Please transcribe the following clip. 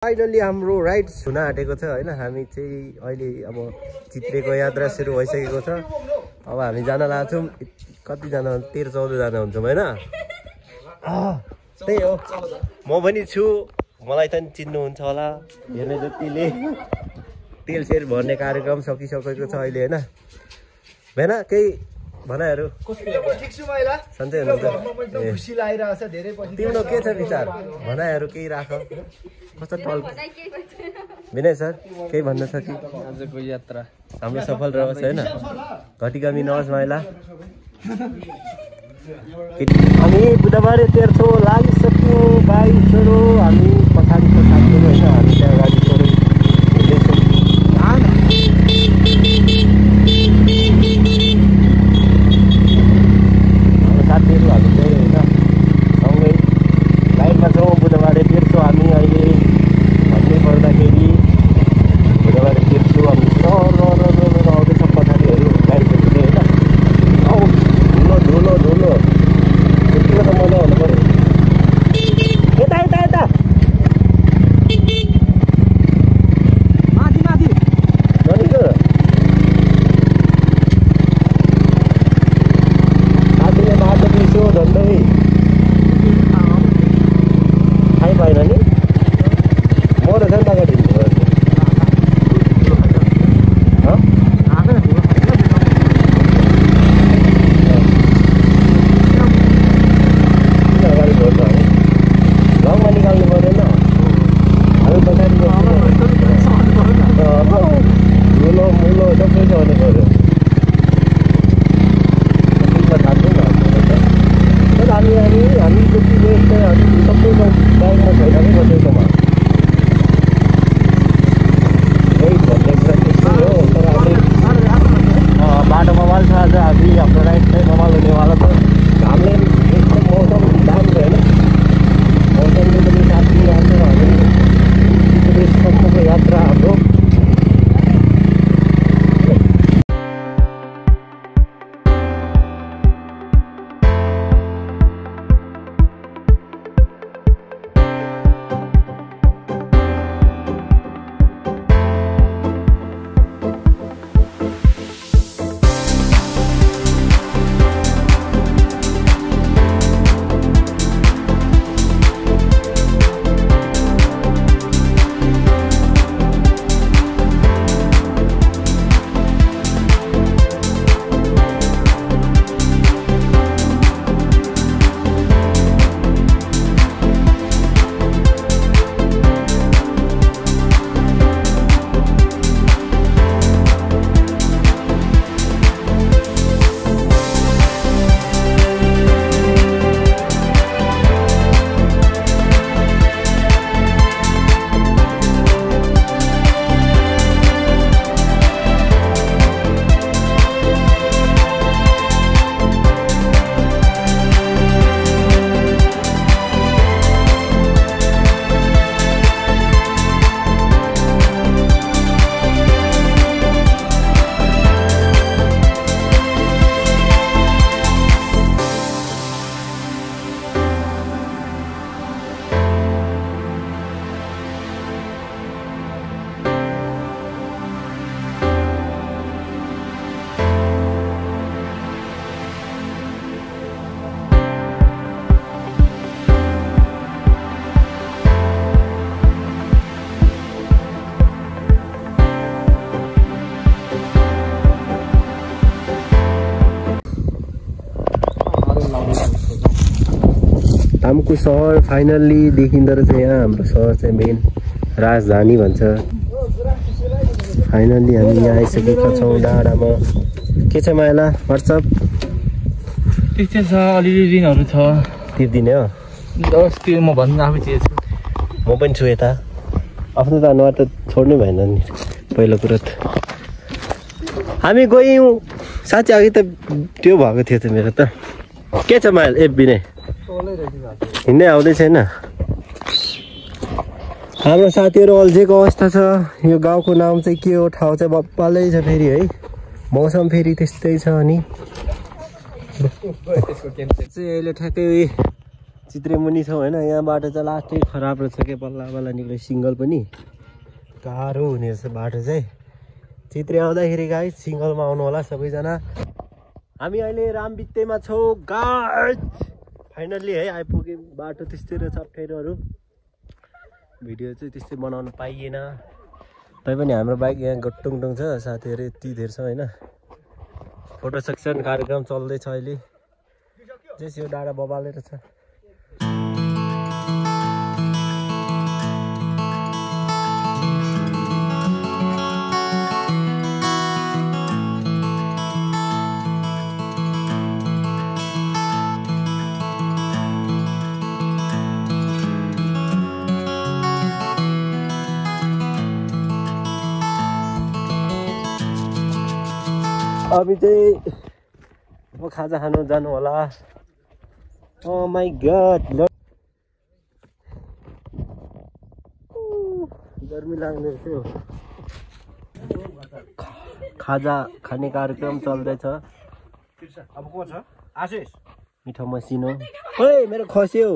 Finally हाम्रो ride हुन आँटेको छ हैन। हामी चाहिँ अहिले अब चित्रेको यात्रा सुरु भइसकेको छ। अब हामी जान लाग्छौँ। कति जना 13-14 जना हुन्छौँ हैन। त्यही हो, म पनि छु। मलाई त चिन्नुहुन्छ होला। हेर्ने जतिले तेल सेल भर्ने कार्यक्रम सकिसकेको छ अहिले हैन। भएन केही भनाइहरू? ठीक छु महिला सन्चै हुनुहुन्छ? खुसी लागिरहेको छ धेरै पछि। तिम्रो के छ विचार? भनाइहरू केही राख। कस्तो टल विनय सर केही भन्न छ कि? आजको यात्रा हाम्रो सफल रहोस् हैन, घटी कमी नहोस् महिला। हामी बुधबारे तेर्सो लागिसक्यो गाडीहरू। हामी पछाडिको साथीहरू होइन, हामी त्यहाँ गाडीहरू साथीहरू हामी चाहिँ होइन सँगै गाडीमा छौँ। बुधबारे तेर्सो हामी अहिले भन्नै पर्दाखेरि बुधबारे तेर्सो हामी आउँदैछ पछाडिहरू गाडीहरू चाहिँ होइन। धुलो धुलो यतिको त मजा हुनु पऱ्यो। यता यता यता माथि माथि भनेको साथीले बाटो बिर्स्यो झन्डै थाहै भएन नि। म त झन् अगाडि बाटोमा वाल छ। आज हामी हाम्रो राइड चाहिँ मोबाइल हुनेवाला छ। हामीले एकदम मौसम दामी छ होइन। मौसमले पनि साथ दिइरहेको छ। हामी सम्मको यात्रा हाम्रो धामको सहर फाइनल्ली देखिँदो रहेछ। यहाँ हाम्रो सहर चाहिँ मेन राजधानी भन्छ। फाइनल्ली हामी यहाँ आइसकेका छौँ डाँडामा। के छ माइला व्हाट्सएप? त्यस्तै छ, अलिअलि दिनहरू छ। तिर्दिने हो? अस्ति म भन्नु आफै चाहिँ छु। म पनि छु यता। आफ्नो त अनुहार त छोड्नै भएन नि पहिलो कुरो त। हामी गयौँ साँच्चै अघि त त्यो भएको थियो त मेरो त। के छ माइल एफबी नै हिँड्दै आउँदै छैन। हाम्रो साथीहरू अल्झेको अवस्था छ। यो गाउँको नाम चाहिँ के हो? ठाउँ चाहिँ बप्पालै छ फेरि है। मौसम फेरि त्यस्तै छ। अनि चाहिँ अहिले ठ्याक्कै चित्रे मुनि छौँ होइन। यहाँ बाटो चाहिँ लास्टै खराब रहेछ के बल्ल निक्ल्यो सिङ्गल पनि गाह्रो हुने रहेछ बाटो चाहिँ। चित्रे आउँदाखेरि गाइस सिङ्गलमा आउनु होला सबैजना। हामी अहिले रामबित्तेमा छौँ गाइस। फाइनल्ली है आइपुग्यो। बाटो त्यस्तै रहेछ अप्ठ्यारोहरू। भिडियो चाहिँ त्यस्तै बनाउन पाइएन। तैपनि हाम्रो बाइक यहाँ गट्टुङटुङ छ। साथीहरू यति धेर छ होइन। फोटो सेक्सन कार्यक्रम चल्दैछ अहिले। त्यस यो डाँडा बबालेर छ। अभी चाहिँ अब खाजा खानु जानु होला। ओ माई गड गर्मी लाग्ने थियो। खाजा खाने कार्यक्रम चल्दैछ। अब को छ आशिष मिठो मसिनो। ओइ मेरो खस्यो।